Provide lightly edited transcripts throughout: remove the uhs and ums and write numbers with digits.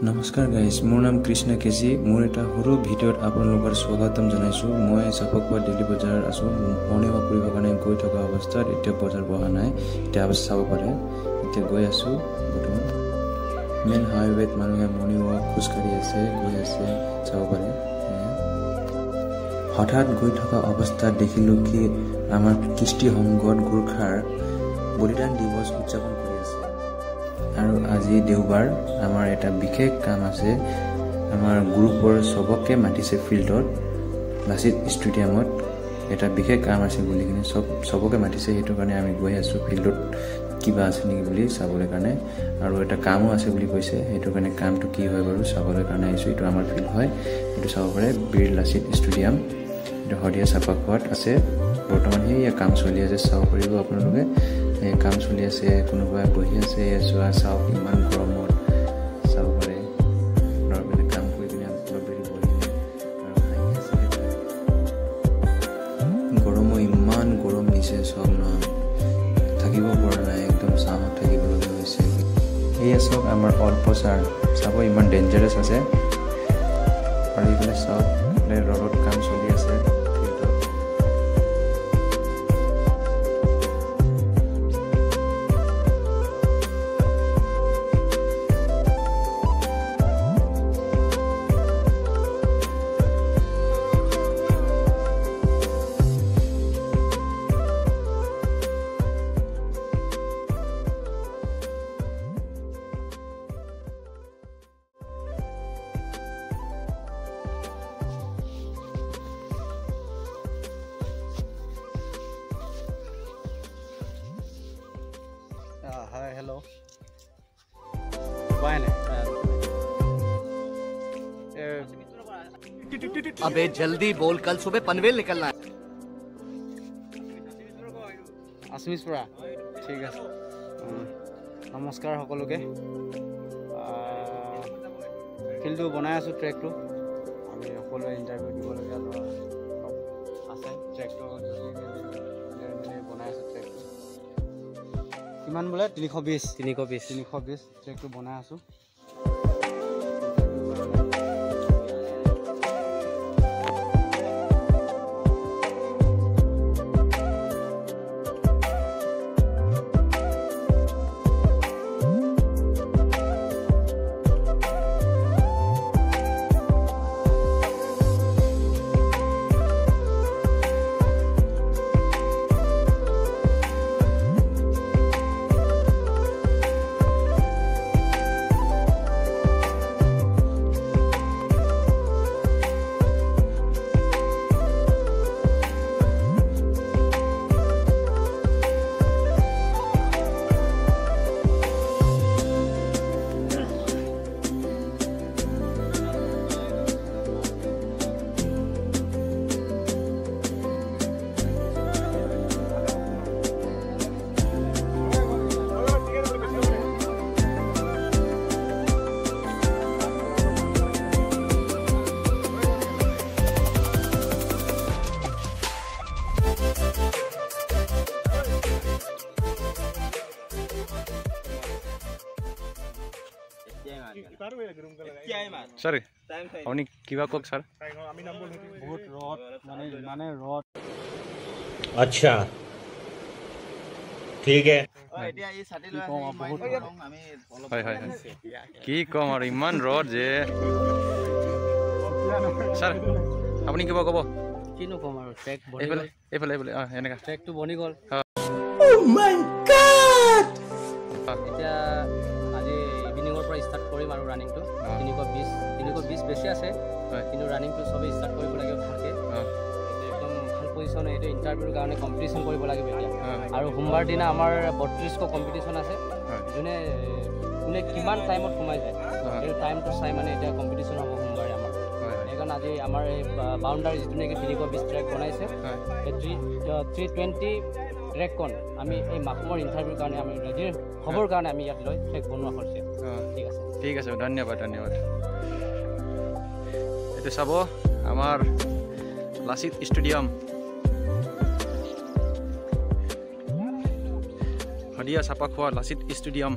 নমস্কাৰ গাইজ, মোৰ নাম কৃষ্ণ কেজি। মোৰ এটা সৰু ভিডিঅ'ত আপোনালোকৰ স্বাগতম জনাইছোঁ। মই চাপকোৱা দিল্লী বজাৰত আছোঁ। মৰ্ণিং ৱাক কৰিবৰ কাৰণে গৈ থকা অৱস্থাত এতিয়া বজাৰ বহা নাই, এতিয়া অৱস্থা চাব পাৰে। এতিয়া গৈ আছোঁ বৰ্তমান মেইন হাইৱেত মানুহে মৰ্ণিং ৱাক খোজকাঢ়ি আছে, গৈ আছে, চাব পাৰে। হঠাৎ গৈ থকা অৱস্থাত দেখিলোঁ কি আমাৰ কৃষ্টি সংঘত গোৰ্খাৰ বলিদান দিৱস উদযাপন কৰি আছে। আৰু আজি দেওবাৰ, আমাৰ এটা বিশেষ কাম আছে। আমাৰ গ্ৰুপৰ চবকে মাতিছে ফিল্ডত, লাচিত ষ্টেডিয়ামত এটা বিশেষ কাম আছে বুলি কিনে চবকে মাতিছে। সেইটো কাৰণে আমি গৈ আছোঁ ফিল্ডত কিবা আছে নেকি বুলি চাবলৈ কাৰণে, আৰু এটা কামো আছে বুলি কৈছে। সেইটো কাৰণে কামটো কি হয় বাৰু চাবলৈ কাৰণে আহিছোঁ। এইটো আমাৰ ফিল্ড হয়, এইটো চাব পাৰে, বীৰ লাচিত ষ্টেডিয়াম। এইটো শদিয়া চাপাখোৱাত আছে। বৰ্তমান সেয়া কাম চলি আছে, চাব পাৰিব আপোনালোকে। এই কাম চলি আছে, কোনোবাই বহি আছে, চোৱা চাওক ইমান গৰমত চাব পাৰে। ল'ৰাবিলাক কাম কৰি কিনে অলপ দেৰি বহি আৰু খাই আছে। গৰমো ইমান গৰম দিছে, চব ন থাকিব পৰা নাই, একদম চাহত থাকিবলগীয়া হৈছে। সেয়া চাওক আমাৰ অলপচাৰ, চাব ইমান ডেঞ্জাৰাছ আছে। আৰু এইফালে চাওক ৰ'দত কাম চলি আছে। हाय हेलो बाय ने अबे जल्दी बोल, कल सुबह पनवेल निकलना है। आसमिसपुरा ठीक है। नमस्कार सकलोके। फिल्ड बनाई आसो, ट्रेकटो आम सको इंटरव्यू दीबलगिया आसे। ट्रेकटो बनाई आसो। ट्रेकटो किमान बोले 320 ट्रेकटो बनाई आसो। सर अपनी किवा कक सर बहुत रद माने रद। अच्छा ठीक है। कि कम और इमान रद जे सर अपनी किवा कब किनो कम और ट्रेक बनि एफाले एफाले एफाले एनेका ट्रेक तो बनि गल। ओ माय गॉड এতিয়া আজি ইভিনিঙৰ পৰা ষ্টাৰ্ট কৰিম আৰু ৰানিংটো 320 বেছি আছে, কিন্তু ৰানিংটো সবেই ষ্টাৰ্ট কৰিব লাগে ভালকৈ। একদম ভাল পজিশ্যন, এইটো ইণ্টাৰভিউৰ কাৰণে কম্পিটিশ্যন কৰিব লাগিব এতিয়া। আৰু সোমবাৰ দিনা আমাৰ 32শ কম্পিটিশ্যন আছে। যোনে কোনে কিমান টাইমত সোমাই যায় এই টাইমটো চাই মানে এতিয়া কম্পিটিশ্যন হ'ব সোমবাৰে আমাৰ। সেইকাৰণে আজি আমাৰ এই বাউণ্ডাৰী যিটো নেকি 320 ট্ৰেক বনাইছে, এই 320 ট্ৰেকখন আমি এই মাকুমৰ ইণ্টাৰভিউৰ কাৰণে আমি ৰেডি হ'বৰ কাৰণে আমি ইয়াত লৈ ট্ৰেক বনোৱা হৈছে। ঠিক আছে, ধন্যবাদ ধন্যবাদ। এইটো চাব আমাৰ লাচিত ষ্টেডিয়াম, শদিয়া চাপাখোৱা লাচিত ষ্টেডিয়াম।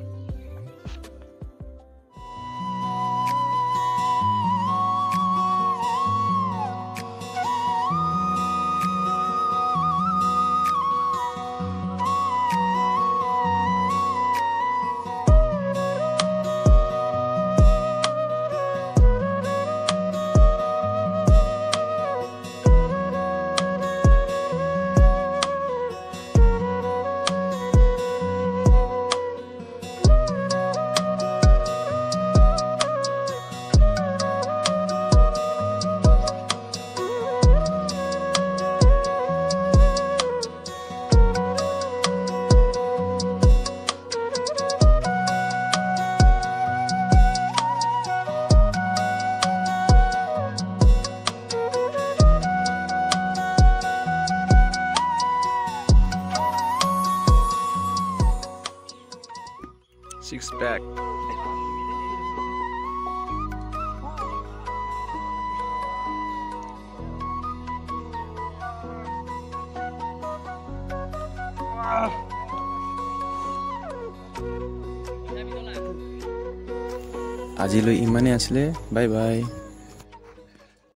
আজিলৈ ইমানেই আছিলে, বাই বাই।